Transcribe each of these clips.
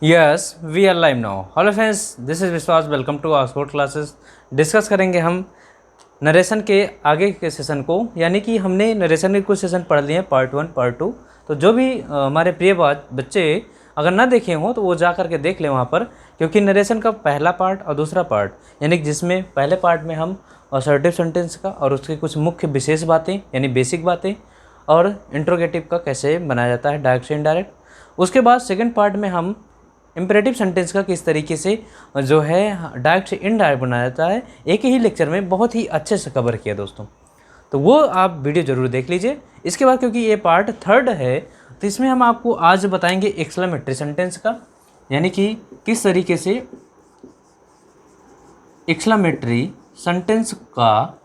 Yes we are live now. Hello friends, this is Vishwas. Welcome to our sport classes. Discuss करेंगे हम narration के आगे के session को, यानी कि हमने नरेशन के कुछ सेशन पढ़ लिए हैं, पार्ट 1 पार्ट 2। तो जो भी हमारे प्रिय बच्चे अगर ना देखे हों तो वो जा करके देख लें वहाँ पर, क्योंकि नरेशन का पहला पार्ट और दूसरा पार्ट, यानी कि जिसमें पहले पार्ट में हम असर्टिव सेंटेंस का और उसकी कुछ मुख्य विशेष बातें यानी बेसिक बातें और इंट्रोगेटिव का कैसे बनाया जाता है डायरेक्ट से इनडायरेक्ट। उसके बाद सेकंड पार्ट में हम इम्परेटिव सेंटेंस का किस तरीके से जो है डायरेक्ट से इनडायरेक्ट बनाया जाता है, एक ही लेक्चर में बहुत ही अच्छे से कवर किया दोस्तों। तो वो आप वीडियो ज़रूर देख लीजिए। इसके बाद क्योंकि ये पार्ट थर्ड है तो इसमें हम आपको आज बताएंगे एक्सक्लेमेटरी सेंटेंस का, यानी कि किस तरीके से एक्सक्लेमेटरी सेंटेंस का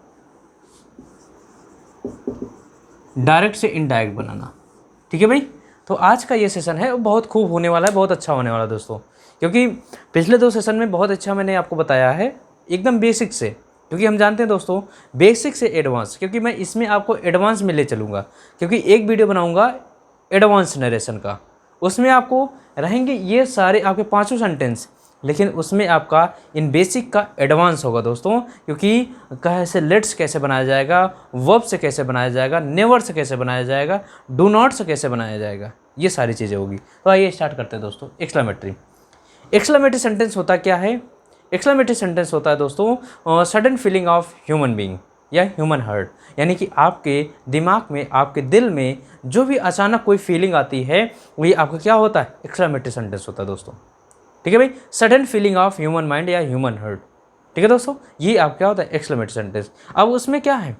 डायरेक्ट से इनडायरेक्ट बनाना। ठीक है भाई। तो आज का ये सेशन है वो बहुत खूब होने वाला है, बहुत अच्छा होने वाला है दोस्तों, क्योंकि पिछले 2 सेशन में बहुत अच्छा मैंने आपको बताया है एकदम बेसिक से, क्योंकि हम जानते हैं दोस्तों बेसिक से एडवांस, क्योंकि मैं इसमें आपको एडवांस में ले चलूँगा, क्योंकि एक वीडियो बनाऊँगा एडवांस नरेशन का, उसमें आपको रहेंगे ये सारे आपके 5 सेंटेंस, लेकिन उसमें आपका इन बेसिक का एडवांस होगा दोस्तों, क्योंकि कैसे लेट्स कैसे बनाया जाएगा, वर्ब से कैसे बनाया जाएगा, नेवर से कैसे बनाया जाएगा, डू नॉट से कैसे बनाया जाएगा, ये सारी चीज़ें होगी। तो आइए स्टार्ट करते हैं दोस्तों। एक्सक्लेमेटरी सेंटेंस होता क्या है? एक्सक्लेमेटरी सेंटेंस होता है दोस्तों sudden feeling of human being या ह्यूमन हार्ट, यानी कि आपके दिमाग में, आपके दिल में जो भी अचानक कोई फीलिंग आती है वही आपका क्या होता है? एक्सक्लेमेटरी सेंटेंस होता है दोस्तों। ठीक है भाई। Sudden feeling of human mind या ह्यूमन हार्ट। ठीक है दोस्तों, ये आप क्या होता है? Exclamatory sentence. अब उसमें क्या है,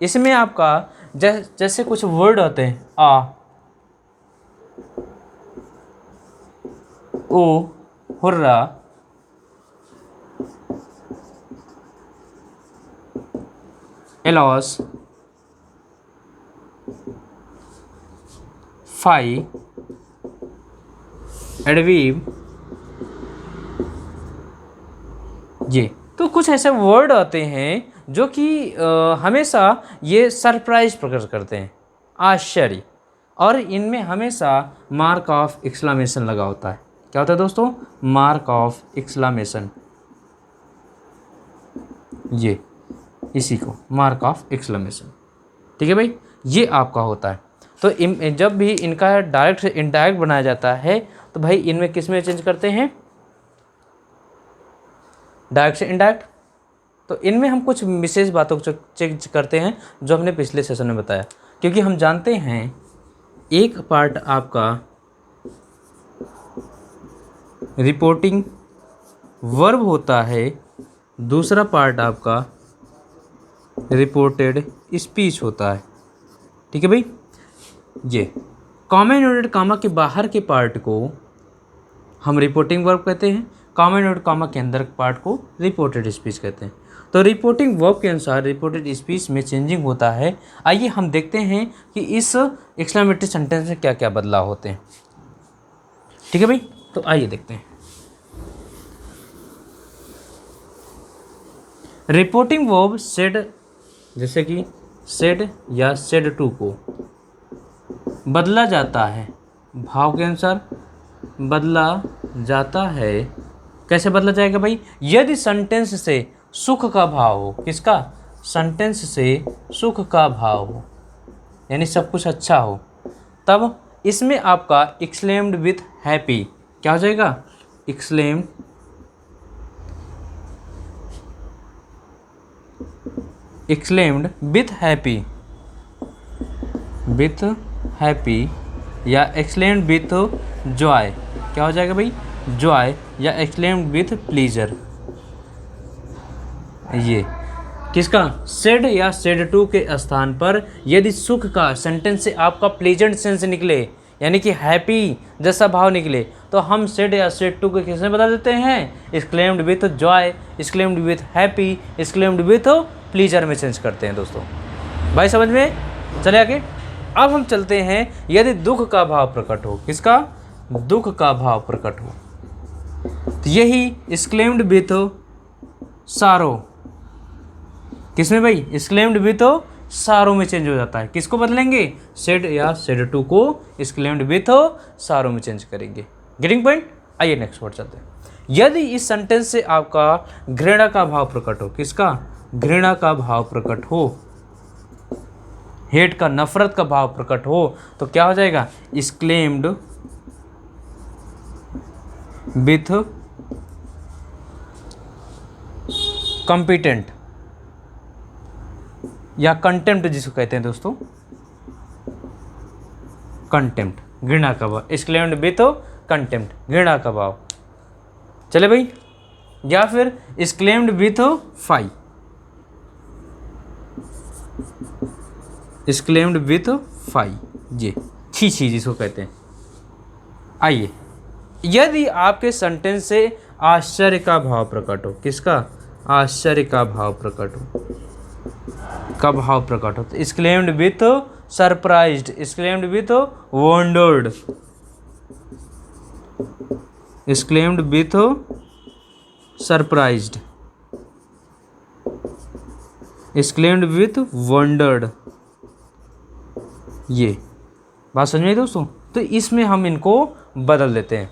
इसमें आपका जैसे कुछ वर्ड होते हैं आ, ओ, हुर्रा, एलॉस, फाई, एडवीब, ये तो कुछ ऐसे वर्ड आते हैं जो कि हमेशा ये सरप्राइज प्रकट करते हैं, आश्चर्य, और इनमें हमेशा मार्क ऑफ एक्सक्लेमेशन लगा होता है। क्या होता है दोस्तों? मार्क ऑफ एक्सक्लेमेशन, ये इसी को मार्क ऑफ एक्सक्लेमेशन। ठीक है भाई, ये आपका होता है। तो जब भी इनका डायरेक्ट से इनडायरेक्ट बनाया जाता है तो भाई इनमें किस में चेंज करते हैं? डायरेक्ट से इनडायरेक्ट। तो इनमें हम कुछ विशेष बातों को चेंज करते हैं जो हमने पिछले सेशन में बताया, क्योंकि हम जानते हैं एक पार्ट आपका रिपोर्टिंग वर्ब होता है, दूसरा पार्ट आपका रिपोर्टेड स्पीच होता है। ठीक है भाई। ये कॉमा इन्वर्टेड कॉमा के बाहर के पार्ट को हम रिपोर्टिंग वर्ब कहते हैं, कॉमा इन्वर्टेड कॉमा के अंदर पार्ट को रिपोर्टेड स्पीच कहते हैं। तो रिपोर्टिंग वर्ब के अनुसार रिपोर्टेड स्पीच में चेंजिंग होता है। आइए हम देखते हैं कि इस एक्सक्लेमेटरी सेंटेंस में क्या क्या बदलाव होते हैं। ठीक है भाई, तो आइए देखते हैं। रिपोर्टिंग वर्ब सेड, जैसे कि सेड या सेड टू को बदला जाता है, भाव के अनुसार बदला जाता है। कैसे बदला जाएगा भाई? यदि सेंटेंस से सुख का भाव हो। किसका? सेंटेंस से सुख का भाव हो, यानी सब कुछ अच्छा हो, तब इसमें आपका एक्सक्लेम्ड विथ हैप्पी क्या हो जाएगा? Exclaimed with happy, with happy या एक्सक्लेम्ड विथ जॉय क्या हो जाएगा भाई? जॉय या एक्सक्लेम्ड विथ प्लीजर। ये किसका? सेड या सेड टू के स्थान पर यदि सुख का सेंटेंस से आपका प्लेजेंट सेंस निकले, यानी कि हैप्पी जैसा भाव निकले, तो हम सेड या सेड टू को किसने बता देते हैं? Exclaimed with Joy, exclaimed with happy, exclaimed with pleaser में चेंज करते हैं दोस्तों। भाई समझ में चले आगे। अब हम चलते हैं यदि दुख का भाव प्रकट हो। किसका? दुख का भाव प्रकट हो, तो यही एक्सक्लेम्ड विथ सारो, किसमें भाई? एक्सक्लेम्ड विथ सारो में चेंज हो जाता है। किसको बदलेंगे? सेड या सेड टू को एक्सक्लेम्ड विथ सारो में चेंज करेंगे। Getting point? आइए नेक्स्ट वर्ड चलते हैं। यदि इस सेंटेंस से आपका घृणा का भाव प्रकट हो, किसका? घृणा का भाव प्रकट हो, हेट का, नफरत का भाव प्रकट हो, तो क्या हो जाएगा? एक्सक्लेम्ड विथ कॉम्पिटेंट या कंटेम्प्ट जिसको कहते हैं दोस्तों, कंटेम्प्ट, घृणा का भाव, एक्सक्लेम्ड विथ कंटेम्प्ट, घृणा का भाव। चले भाई, या फिर exclaimed with fie, exclaimed with fie, ये छी छी जिसको कहते हैं। आइए, यदि आपके सेंटेंस से आश्चर्य का भाव प्रकट हो, किसका? आश्चर्य का भाव प्रकट हो, का भाव प्रकट हो, तो exclaimed with surprised, exclaimed with wondered, exclaimed with surprised, exclaimed with wondered, ये बात समझ में आई दोस्तों? तो इसमें हम इनको बदल देते हैं,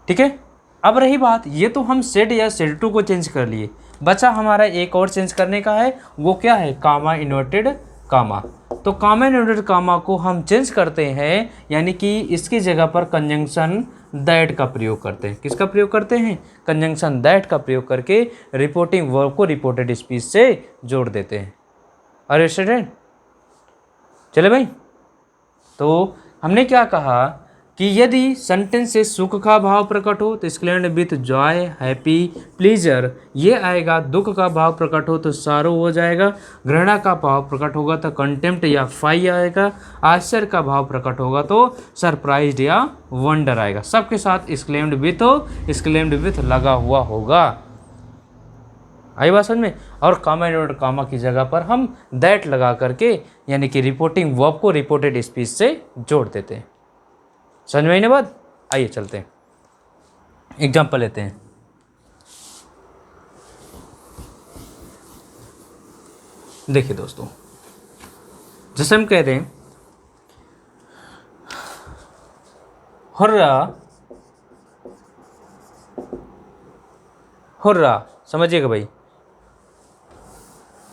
ठीक है। अब रही बात, ये तो हम सेड या सेड टू को चेंज कर लिए, बचा हमारा एक और चेंज करने का है, वो क्या है? कामा इन्वर्टेड कामा। तो कामा इन्वर्टेड कामा को हम चेंज करते हैं, यानी कि इसकी जगह पर कंजंक्शन दैट का प्रयोग करते हैं। किसका प्रयोग करते हैं? कंजंक्शन दैट का प्रयोग करके रिपोर्टिंग वर्ब को रिपोर्टेड स्पीच से जोड़ देते हैं। अरे स्टूडेंट, चले भाई, तो हमने क्या कहा कि यदि सेंटेंस से सुख का भाव प्रकट हो तो exclaimed with Joy, happy, pleaser, ये आएगा। दुख का भाव प्रकट हो तो सारो हो जाएगा। घृणा का भाव प्रकट होगा तो कंटेम्प्ट या फाई आएगा। आश्चर्य का भाव प्रकट होगा तो सरप्राइज्ड या वंडर आएगा। सबके साथ एक्सक्लेम्ड विथ हो, एक्सक्लेम्ड विथ लगा हुआ होगा। आई बात समझ में? और कामा इन्वर्टेड कामा की जगह पर हम दैट लगा करके, यानी कि रिपोर्टिंग वर्ब को रिपोर्टेड स्पीच से जोड़ देते हैं। समझ में आई ना बात? आइए चलते हैं, एग्जाम्पल लेते हैं। देखिए दोस्तों, जैसे हम कहते हैं हुर्रा, हुर्रा, समझिएगा भाई,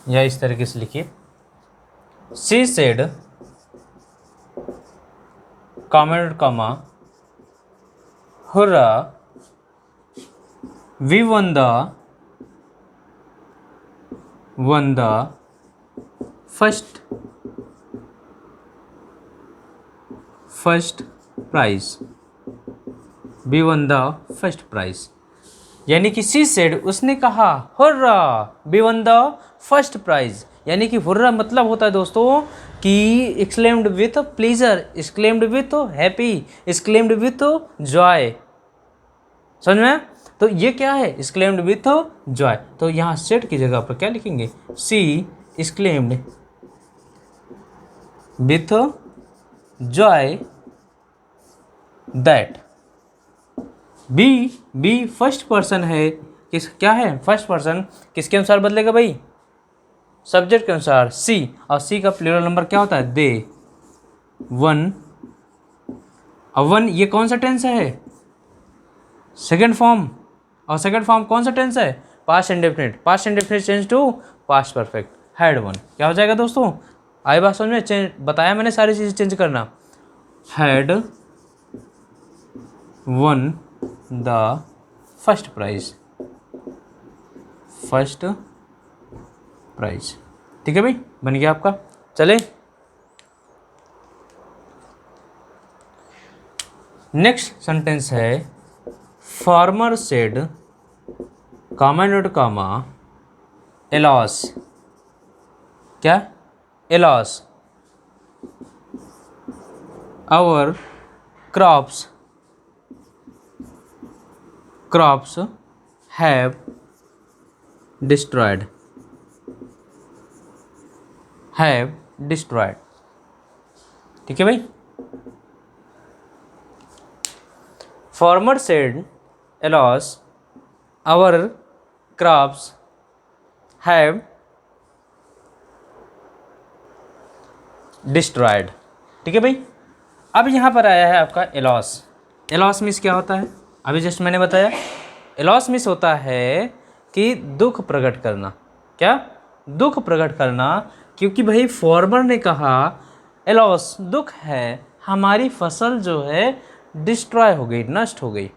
या इस तरीके से लिखिए, she said comma comma hurrah, we won the first prize, we won the first prize. यानी कि शी सेड, उसने कहा, hurrah, we won the first prize. यानी कि हुर्रा मतलब होता है दोस्तों कि exclaimed with pleasure, exclaimed with happy, exclaimed with joy. समझ में? तो ये क्या है? Exclaimed with joy. तो यहाँ सेड की जगह पर क्या लिखेंगे? She exclaimed with joy that, B first person है, किस क्या है? First person. किसके अनुसार बदलेगा भाई? सब्जेक्ट के अनुसार, सी। और सी का प्लूरल नंबर क्या होता है? दे, वन। और वन ये कौन सा टेंस है? Second form. और सेकेंड फॉर्म कौन सा टेंस है? Past indefinite. Past indefinite change to past perfect, had won. क्या हो जाएगा दोस्तों? आई बात समझ में? चेंज बताया मैंने, सारी चीज़ें चेंज करना। Had won the first prize, first prize. ठीक है भाई, बन गया आपका। चले नेक्स्ट सेंटेंस है, farmer said comma note comma alas, क्या? Alas our crops have destroyed, ठीक है भाई। Farmer said alas our crops have destroyed, ठीक है भाई। अब यहाँ पर आया है आपका एलॉस। एलॉस मीन्स क्या होता है, अभी जस्ट मैंने बताया। एलॉस मीन्स होता है कि दुख प्रकट करना। क्या? दुख प्रकट करना, क्योंकि भाई फार्मर ने कहा एलॉस दुख है, हमारी फसल जो है डिस्ट्रॉय हो गई, नष्ट हो गई।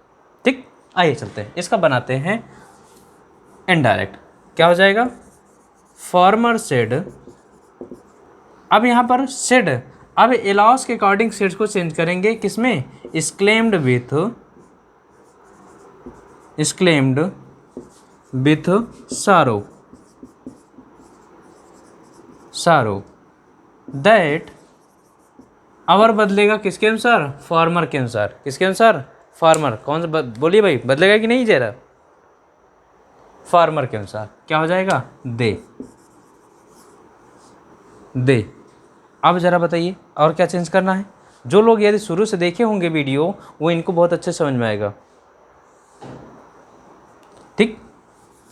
ठीक, आइए चलते हैं, इसका बनाते हैं इनडायरेक्ट। क्या हो जाएगा? Farmer said. अब यहाँ पर सेड, अब एलॉस के अकॉर्डिंग सेड को चेंज करेंगे किसमें? एक्सक्लेम्ड विथ सारो दैट। अवर बदलेगा किसके अनुसार? फार्मर के अनुसार। किसके अनुसार? फार्मर। कौन सा बोलिए भाई, बदलेगा कि नहीं जरा? फार्मर के अनुसार। क्या हो जाएगा? दे। अब ज़रा बताइए और क्या चेंज करना है। जो लोग यदि शुरू से देखे होंगे वीडियो, वो इनको बहुत अच्छे समझ में आएगा। ठीक,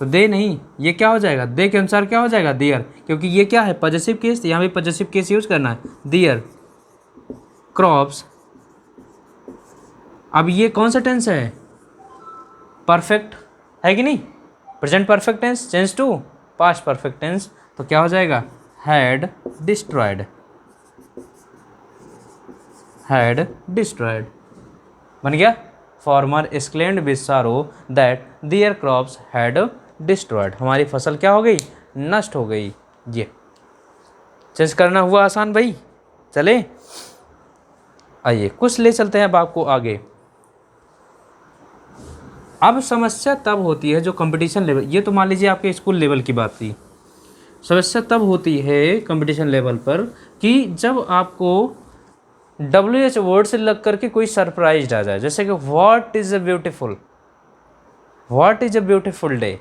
तो दे नहीं, ये क्या हो जाएगा? दे के अनुसार क्या हो जाएगा? दियर, क्योंकि ये क्या है? पॉजिटिव केस, यहाँ भी पॉजिटिव केस यूज करना है। दियर क्रॉप्स। अब ये कौन सा टेंस है? परफेक्ट है कि नहीं? Present perfect tense change to past perfect tense, तो क्या हो जाएगा? हैड डिस्ट्रॉयड बन गया। Farmer exclaimed with sorrow that their crops had destroyed. हमारी फसल क्या हो गई? नष्ट हो गई। ये चेंज करना हुआ आसान भाई। चले आइए कुछ ले चलते हैं अब आपको आगे। अब समस्या तब होती है जो कंपटीशन लेवल, ये तो मान लीजिए आपके स्कूल लेवल की बात थी। समस्या तब होती है कंपटीशन लेवल पर कि जब आपको WH वर्ड से लग करके कोई सरप्राइज आ जाए, जैसे कि what is a beautiful day,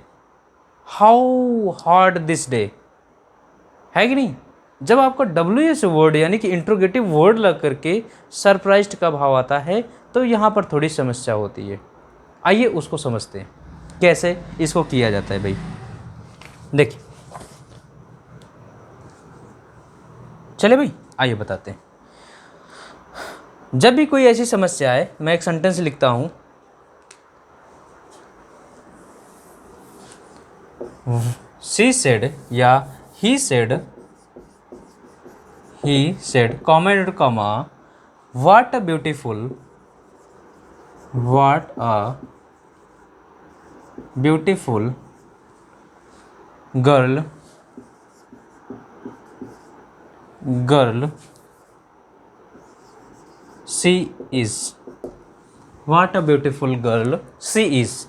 how hard this day, है कि नहीं? जब आपका WH वर्ड यानी कि इंट्रोगेटिव वर्ड लग करके सरप्राइज्ड का भाव आता है, तो यहाँ पर थोड़ी समस्या होती है। आइए उसको समझते हैं, कैसे इसको किया जाता है भाई। देखिए, चले भाई आइए बताते हैं। जब भी कोई ऐसी समस्या है, मैं एक सेंटेंस लिखता हूँ, शी सेड या he said comment comma what a beautiful girl she is. What a beautiful girl she is.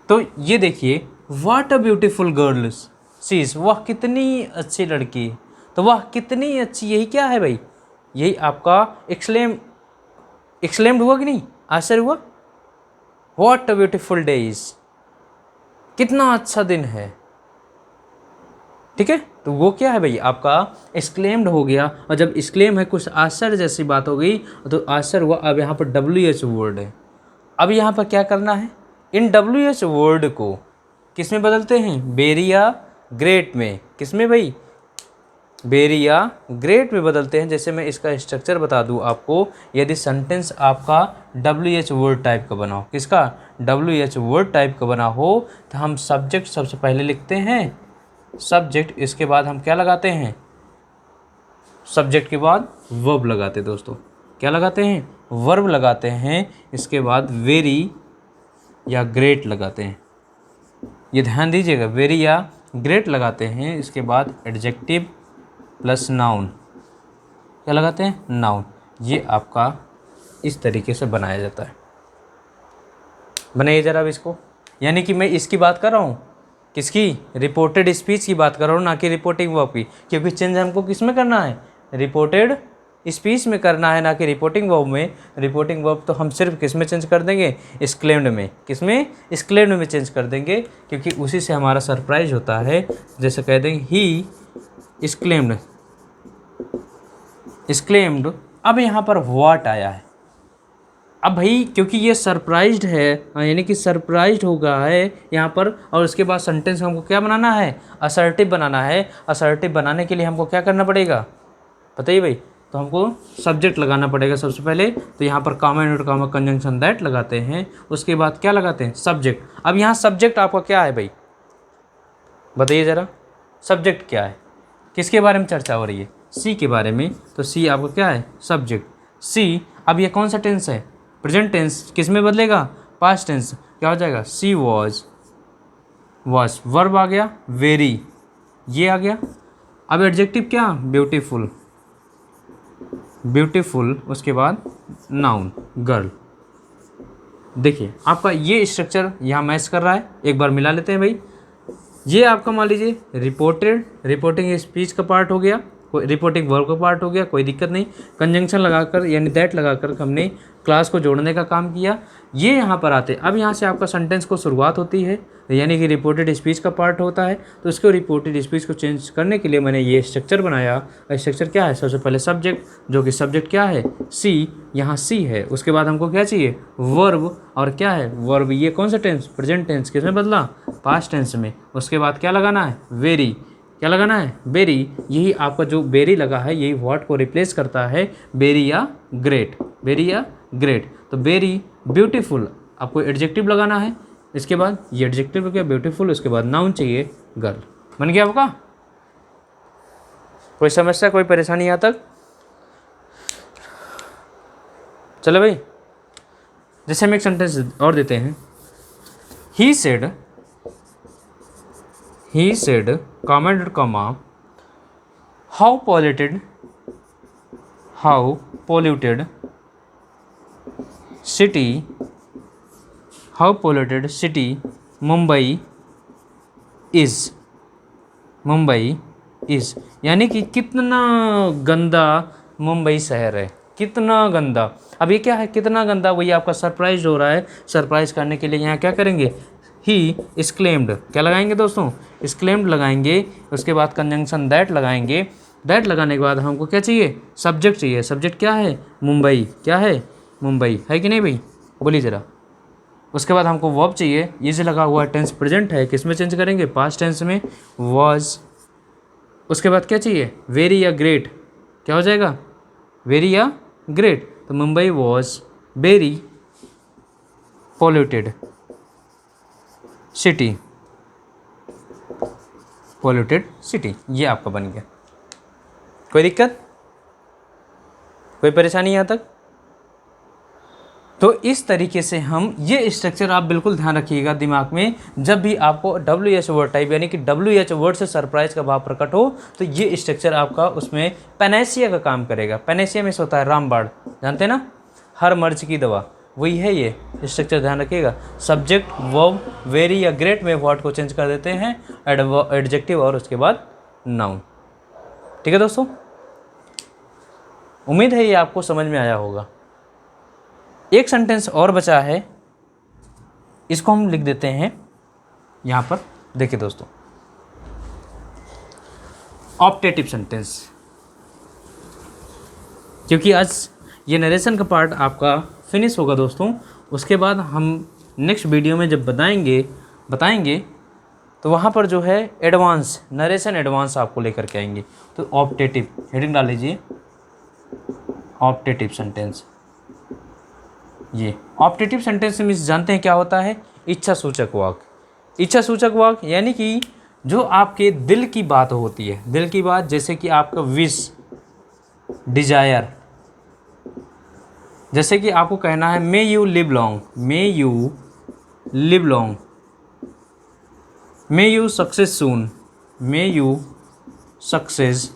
तो ये देखिए, what a beautiful girl she is, वह कितनी अच्छी लड़की। तो वह कितनी अच्छी, यही क्या है भाई? यही आपका एक्सलेम्ड हुआ कि नहीं? आश्चर्य हुआ। What a beautiful day is, कितना अच्छा दिन है। ठीक है, तो वो क्या है भाई? आपका एक्सक्लेम्ड हो गया। और जब एक्सक्लेम है, कुछ आश्चर्य जैसी बात हो गई, तो आश्चर्य हुआ। अब यहाँ पर WH वर्ड है। अब यहाँ पर क्या करना है? इन WH वर्ड को किस में बदलते हैं? वेरी या ग्रेट में। किस में भाई? वेरी या ग्रेट में बदलते हैं। जैसे मैं इसका स्ट्रक्चर बता दूं आपको, यदि सेंटेंस आपका WH वर्ड टाइप का बना हो, किसका? WH वर्ड टाइप का बना हो, तो हम सब्जेक्ट सबसे पहले लिखते हैं, सब्जेक्ट, इसके बाद हम क्या लगाते हैं? सब्जेक्ट के बाद वर्ब लगाते हैं दोस्तों। क्या लगाते हैं? वर्ब लगाते हैं। इसके बाद वेरी या ग्रेट लगाते हैं। ये ध्यान दीजिएगा, वेरी या ग्रेट लगाते हैं। इसके बाद एडजेक्टिव प्लस नाउन, क्या लगाते हैं? नाउन। ये आपका इस तरीके से बनाया जाता है। बनाइए ज़रा अब इसको, यानी कि मैं इसकी बात कर रहा हूँ, किसकी? रिपोर्टेड स्पीच की बात कर रहा हूँ, ना कि रिपोर्टिंग वर्ब की। क्योंकि चेंज हमको किस में करना है? रिपोर्टेड स्पीच में करना है, ना कि रिपोर्टिंग वर्ब में। रिपोर्टिंग वर्ब तो हम सिर्फ किस में चेंज कर देंगे? एक्सक्लेम्ड में। किस में? एक्सक्लेम्ड में चेंज कर देंगे, क्योंकि उसी से हमारा सरप्राइज होता है। जैसे कह देंगे ही एक्सक्लेम्ड। अब यहाँ पर व्हाट आया है। अब भाई क्योंकि ये सरप्राइज्ड है, यानी कि सरप्राइज्ड हो गया है यहाँ पर, और उसके बाद सेंटेंस हमको क्या बनाना है? असर्टिव बनाना है। असर्टिव बनाने के लिए हमको क्या करना पड़ेगा? बताइए भाई। तो हमको सब्जेक्ट लगाना पड़ेगा सबसे पहले। तो यहाँ पर comma invert comma conjunction that लगाते हैं, उसके बाद क्या लगाते हैं, सब्जेक्ट। अब यहाँ सब्जेक्ट आपका क्या है भाई, बताइए ज़रा, सब्जेक्ट क्या है, किसके बारे में चर्चा हो रही है, सी के बारे में। तो सी आपका क्या है, सब्जेक्ट, सी। अब ये कौन सा टेंस है, प्रेजेंट टेंस, किस में बदलेगा, पास्ट टेंस, क्या हो जाएगा, सी वॉज, वर्ब आ गया, वेरी, ये आ गया। अब एडजेक्टिव क्या, ब्यूटीफुल, उसके बाद नाउन, गर्ल। देखिए आपका ये स्ट्रक्चर यहाँ मैच कर रहा है, एक बार मिला लेते हैं भाई। ये आपका मान लीजिए रिपोर्टिंग स्पीच का पार्ट हो गया, कोई रिपोर्टिंग वर्ब का पार्ट हो गया, कोई दिक्कत नहीं। कंजंक्शन लगाकर यानी दैट लगाकर हमने क्लास को जोड़ने का काम किया। ये यहाँ पर आते, अब यहाँ से आपका सेंटेंस को शुरुआत होती है, यानी कि रिपोर्टेड स्पीच का पार्ट होता है। तो इसको रिपोर्टेड स्पीच को चेंज करने के लिए मैंने ये स्ट्रक्चर बनाया। स्ट्रक्चर क्या है, सबसे पहले सब्जेक्ट, जो कि सब्जेक्ट क्या है, सी, यहाँ सी है। उसके बाद हमको क्या चाहिए, वर्ब, और क्या है वर्ब, ये कौन सा टेंस, प्रेजेंट टेंस, किसमें बदला, पास्ट टेंस में। उसके बाद क्या लगाना है, वेरी, क्या लगाना है, बेरी। यही आपका जो बेरी लगा है, यही व्हाट को रिप्लेस करता है, बेरी या ग्रेट, बेरी या ग्रेट। तो बेरी, ब्यूटीफुल, आपको एडजेक्टिव लगाना है। इसके बाद ये एडजेक्टिव हो गया ब्यूटीफुल, उसके बाद नाउन चाहिए, गर्ल। बन गया आपका, कोई समस्या, कोई परेशानी यहाँ तक, चलो भाई। जैसे हम एक सेंटेंस और देते हैं, he said commented comma how polluted city Mumbai is, यानी कि कितना गंदा मुंबई शहर है, कितना गंदा। अब ये क्या है, कितना गंदा, वही आपका सरप्राइज हो रहा है। सरप्राइज करने के लिए यहाँ क्या करेंगे, ही एक्सक्लेम्ड, क्या लगाएंगे दोस्तों, एक्सक्लेम्ड लगाएंगे। उसके बाद कंजंक्शन दैट लगाएंगे। दैट लगाने के बाद हमको क्या चाहिए, सब्जेक्ट चाहिए। सब्जेक्ट क्या है, मुंबई, क्या है, मुंबई, है कि नहीं भाई, बोलिए ज़रा। उसके बाद हमको वर्ब चाहिए, ये जो लगा हुआ है टेंस प्रेजेंट है, किस में चेंज करेंगे, पास्ट टेंस में, वॉज। उसके बाद क्या चाहिए, वेरी या ग्रेट, क्या हो जाएगा, वेरी या ग्रेट। तो Mumbai was very polluted city, ये आपका बन गया। कोई दिक्कत, कोई परेशानी यहाँ तक। तो इस तरीके से हम ये स्ट्रक्चर, आप बिल्कुल ध्यान रखिएगा दिमाग में, जब भी आपको WH वर्ड टाइप यानी कि WH वर्ड से सरप्राइज का भाव प्रकट हो, तो ये स्ट्रक्चर आपका उसमें पैनेसिया का काम करेगा। पैनेसिया में से होता है रामबाण, जानते हैं ना, हर मर्ज की दवा, वही है ये स्ट्रक्चर, ध्यान रखिएगा। सब्जेक्ट, वर्ब, वेरी या ग्रेट में वर्ड को चेंज कर देते हैं, एडजेक्टिव और उसके बाद नाउन। ठीक है दोस्तों, उम्मीद है ये आपको समझ में आया होगा। एक सेंटेंस और बचा है, इसको हम लिख देते हैं यहाँ पर। देखिए दोस्तों, ऑप्टेटिव सेंटेंस, क्योंकि आज ये नरेशन का पार्ट आपका फिनिश होगा दोस्तों। उसके बाद हम नेक्स्ट वीडियो में जब बताएंगे तो वहाँ पर जो है एडवांस नरेशन, एडवांस आपको लेकर के आएंगे। तो ऑप्टेटिव हेडिंग डाल लीजिए, ऑप्टेटिव सेंटेंस। ये ऑप्टेटिव सेंटेंस में जानते हैं क्या होता है, इच्छा सूचक वाक्य। इच्छा सूचक वाक्य यानी कि जो आपके दिल की बात होती है, दिल की बात, जैसे कि आपका विश, डिजायर, जैसे कि आपको कहना है may you live long, may you live long, may you success soon, may you success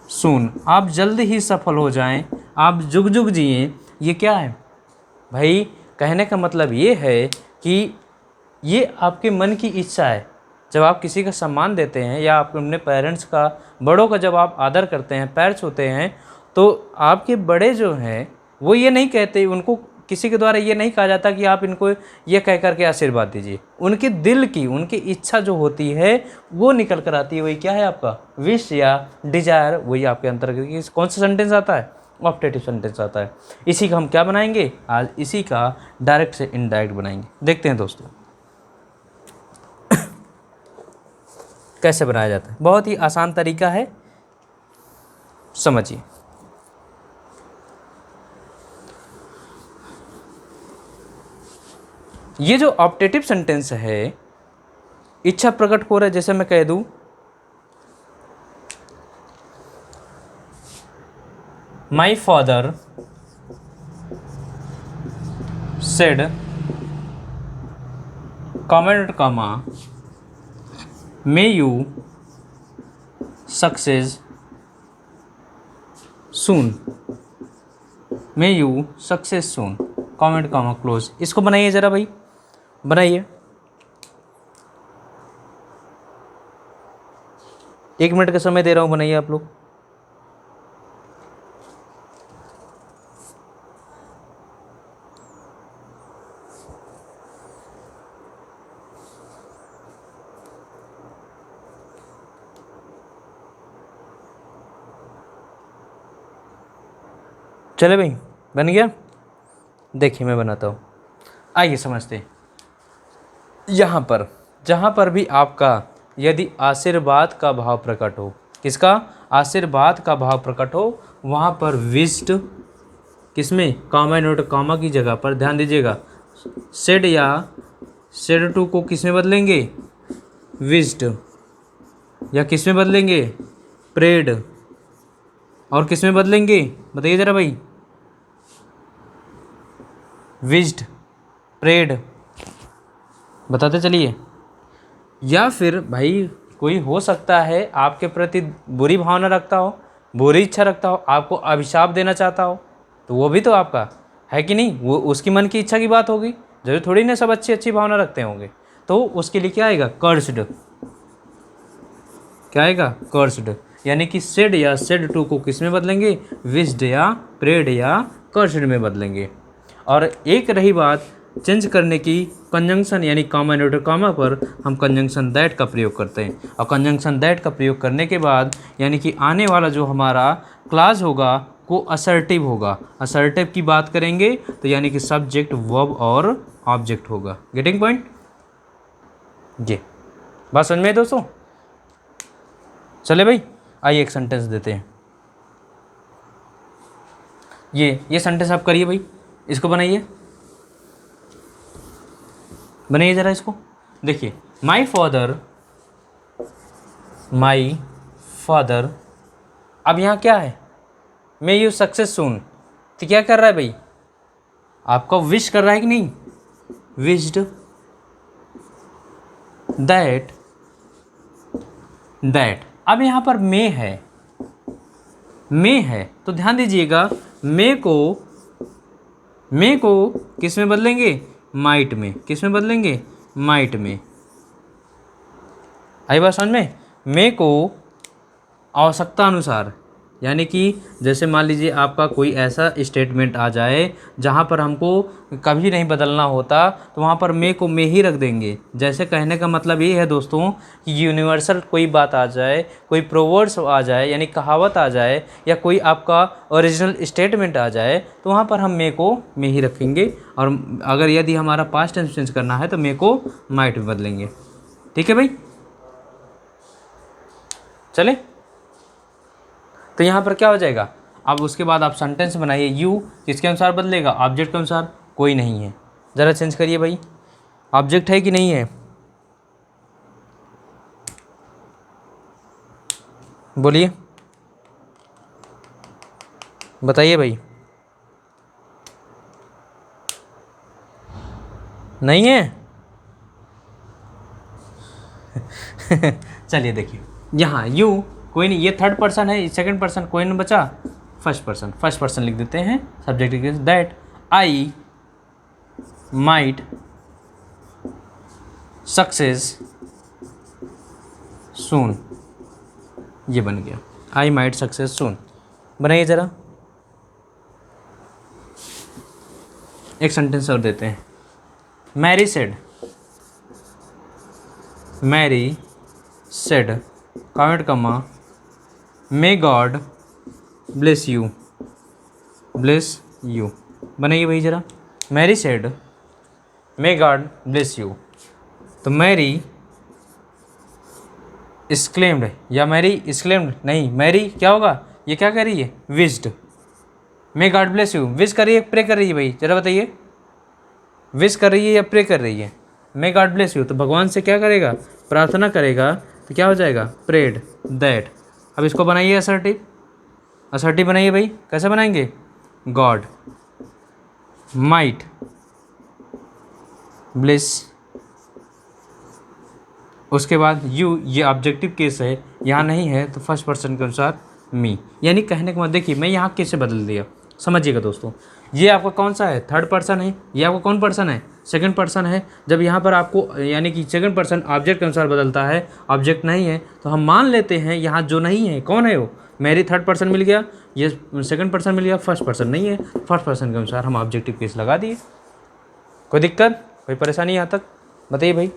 soon, आप जल्द ही सफल हो जाएं, आप जुग जुग जिएं। ये क्या है भाई, कहने का मतलब ये है कि ये आपके मन की इच्छा है। जब आप किसी का सम्मान देते हैं या आप अपने पेरेंट्स का, बड़ों का जब आप आदर करते हैं, पैर छूते हैं, तो आपके बड़े जो हैं वो ये नहीं कहते, उनको किसी के द्वारा ये नहीं कहा जाता कि आप इनको ये कह करके आशीर्वाद दीजिए। उनके दिल की, उनकी इच्छा जो होती है वो निकल कर आती है। वही क्या है आपका विश या डिजायर, वही आपके अंतर्गत कौन सा सेंटेंस आता है, ऑप्टेटिव सेंटेंस आता है। इसी का हम क्या बनाएंगे आज, इसी का डायरेक्ट से इनडायरेक्ट बनाएंगे। देखते हैं दोस्तों कैसे बनाया जाता है। बहुत ही आसान तरीका है, समझिए। ये जो ऑप्टेटिव सेंटेंस है, इच्छा प्रकट हो रहा है, जैसे मैं कह दूं my father said comment comma may you success soon, may you success soon, comment comma close. इसको बनाइए ज़रा भाई, बनाइए। 1 मिनट का समय दे रहा हूँ, बनाइए आप लोग। चले भाई, बन गया। देखिए मैं बनाता हूँ, आइए समझते हैं। यहाँ पर जहाँ पर भी आपका यदि आशीर्वाद का भाव प्रकट हो, किसका? आशीर्वाद का भाव प्रकट हो, वहाँ पर विश्ड किसमें? कॉमा नोट कॉमा की जगह पर ध्यान दीजिएगा, सेड या सेड टू को किस में बदलेंगे? विश्ड। या किस में बदलेंगे? प्रेड। और किस में बदलेंगे? बताइए ज़रा भाई। विश्ड, प्रेड, बताते चलिए। या फिर भाई कोई हो सकता है आपके प्रति बुरी भावना रखता हो, बुरी इच्छा रखता हो, आपको अभिशाप देना चाहता हो, तो वो भी तो आपका है कि नहीं? वो उसकी मन की इच्छा की बात होगी। जरूर थोड़ी ना सब अच्छी अच्छी भावना रखते होंगे। तो उसके लिए क्या आएगा? कर्स्ड। क्या आएगा? कर्स्ड। यानी कि सेड या सेड टू को किस में बदलेंगे? विश्ड या प्रेड या कर्स्ड में बदलेंगे। और एक रही बात चेंज करने की, कंजंक्शन यानी कॉमा इन्वर्टेड कॉमा पर हम कंजंक्शन दैट का प्रयोग करते हैं। और कंजंक्शन दैट का प्रयोग करने के बाद यानी कि आने वाला जो हमारा क्लास होगा वो असर्टिव होगा। असर्टिव की बात करेंगे तो यानी कि सब्जेक्ट, वर्ब और ऑब्जेक्ट होगा। Getting point? जी, बात समझ में दोस्तों? चले भाई, आइए एक सेंटेंस देते हैं। ये सेंटेंस आप करिए भाई, इसको बनाइए, बनाइए ज़रा इसको। देखिए, माई फादर, अब यहाँ क्या है? मे यू सक्सेस सून। तो क्या कर रहा है भाई? आपका विश कर रहा है कि नहीं? Wished that. अब यहाँ पर मे है तो ध्यान दीजिएगा, मे को किस में बदलेंगे? माइट में। किस में बदलेंगे? माइट में। आई बात समझ में? मे को आवश्यकता अनुसार, यानी कि जैसे मान लीजिए आपका कोई ऐसा स्टेटमेंट आ जाए जहाँ पर हमको कभी नहीं बदलना होता, तो वहाँ पर मे को मे ही रख देंगे। जैसे कहने का मतलब ये है दोस्तों कि यूनिवर्सल कोई बात आ जाए, कोई प्रोवर्ड्स आ जाए यानी कहावत आ जाए, या कोई आपका ओरिजिनल स्टेटमेंट आ जाए, तो वहाँ पर हम मे को मे ही रखेंगे। और अगर यदि हमारा पास्ट टेंस चेंज करना है तो मे को माइट में बदलेंगे। ठीक है भाई, चले। तो यहाँ पर क्या हो जाएगा? अब उसके बाद आप सेंटेंस बनाइए। यू किसके अनुसार बदलेगा? ऑब्जेक्ट के अनुसार। कोई नहीं है, ज़रा चेंज करिए भाई। ऑब्जेक्ट है कि नहीं है? बोलिए, बताइए भाई। नहीं है? चलिए देखिए, यहाँ यू कोई नहीं, ये थर्ड पर्सन है, सेकंड पर्सन कोई नहीं बचा, फर्स्ट पर्सन लिख देते हैं। Subject that I might success soon. ये बन गया, आई माइट सक्सेस सून। बनाइए ज़रा, एक सेंटेंस और देते हैं। मैरी सेड कॉमेंट कमा मे गॉड ब्लेस यू। बनाइए भाई ज़रा। Mary said may God bless you. तो मैरी एक्सक्लेम्ड, या मैरी एक्सक्लेम्ड नहीं, मैरी क्या होगा? ये क्या कर रही है, wished. May God bless you, wish कर रही है, प्रे कर रही है भाई, जरा बताइए, विश कर रही है या प्रे कर रही है, मे गॉड ब्लेस यू। तो भगवान से क्या करेगा, प्रार्थना करेगा, तो क्या हो जाएगा, प्रेड दैट। अब इसको बनाइए असर्टिव, असर्टिव बनाइए भाई, कैसे बनाएंगे, गॉड माइट ब्लेस, उसके बाद यू, ये ऑब्जेक्टिव केस है, यहाँ नहीं है तो फर्स्ट पर्सन के अनुसार मी, यानी कहने का मतलब देखिए मैं यहाँ कैसे बदल दिया, समझिएगा दोस्तों। ये आपका कौन सा है, थर्ड पर्सन है, ये आपका कौन पर्सन है, सेकंड पर्सन है। जब यहाँ पर आपको यानी कि सेकंड पर्सन ऑब्जेक्ट के अनुसार बदलता है, ऑब्जेक्ट नहीं है, तो हम मान लेते हैं यहाँ जो नहीं है कौन है वो, मेरी थर्ड पर्सन मिल गया, ये सेकंड पर्सन मिल गया, फर्स्ट पर्सन नहीं है, फर्स्ट पर्सन के अनुसार हम ऑब्जेक्टिव केस लगा दिए। कोई दिक्कत, कोई परेशानी यहाँ तक, बताइए भाई।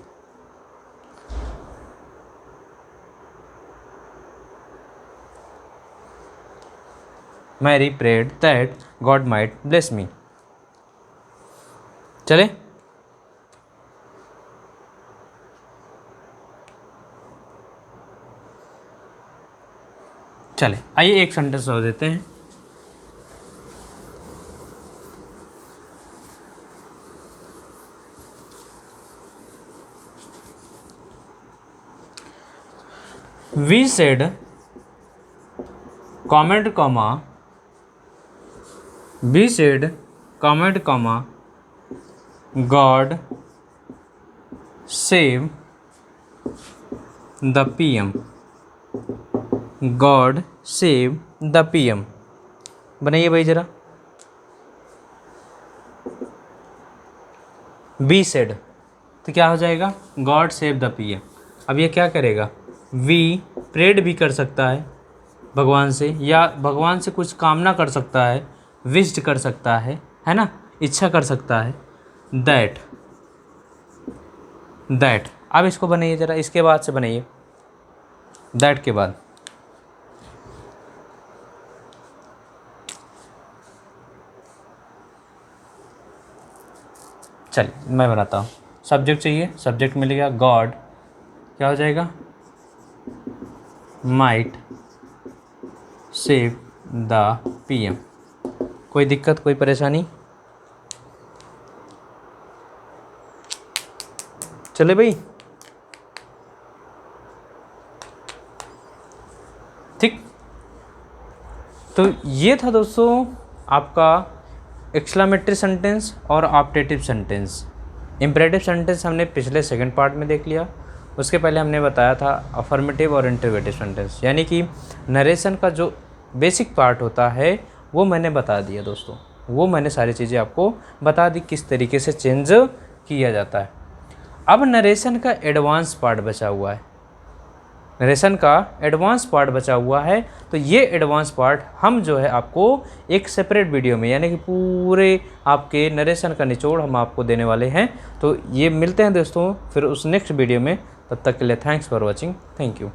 Mary prayed that God might bless me. चले, चले आइए एक सेंटेंस और देते हैं। We said comment comma, we said comment comma God save the PM, God save the PM. बनाइए भाई जरा, बी सेड तो क्या हो जाएगा, गॉड सेव द पीएम। अब ये क्या करेगा, वी प्रेड भी कर सकता है भगवान से, या भगवान से कुछ कामना कर सकता है, विश्ड कर सकता है ना, इच्छा कर सकता है, दैट, दैट। अब इसको बनाइए जरा, इसके बाद से बनाइए, दैट के बाद चलिए मैं बनाता हूँ। सब्जेक्ट चाहिए, सब्जेक्ट मिल गया गॉड, क्या हो जाएगा, माइट सेव द पीएम। कोई दिक्कत, कोई परेशानी, चले भाई, ठीक। तो ये था दोस्तों आपका एक्सक्लेमेटरी सेंटेंस और ऑप्टेटिव सेंटेंस। इम्परेटिव सेंटेंस हमने पिछले सेकंड पार्ट में देख लिया, उसके पहले हमने बताया था अफर्मेटिव और इंटरोगेटिव सेंटेंस, यानी कि नरेशन का जो बेसिक पार्ट होता है वो मैंने बता दिया दोस्तों, वो मैंने सारी चीज़ें आपको बता दी किस तरीके से चेंज किया जाता है। अब नरेशन का एडवांस पार्ट बचा हुआ है, नरेशन का एडवांस पार्ट बचा हुआ है। तो ये एडवांस पार्ट हम जो है आपको एक सेपरेट वीडियो में, यानी कि पूरे आपके नरेशन का निचोड़ हम आपको देने वाले हैं। तो ये मिलते हैं दोस्तों फिर उस नेक्स्ट वीडियो में, तब तक के लिए thanks for watching, thank you.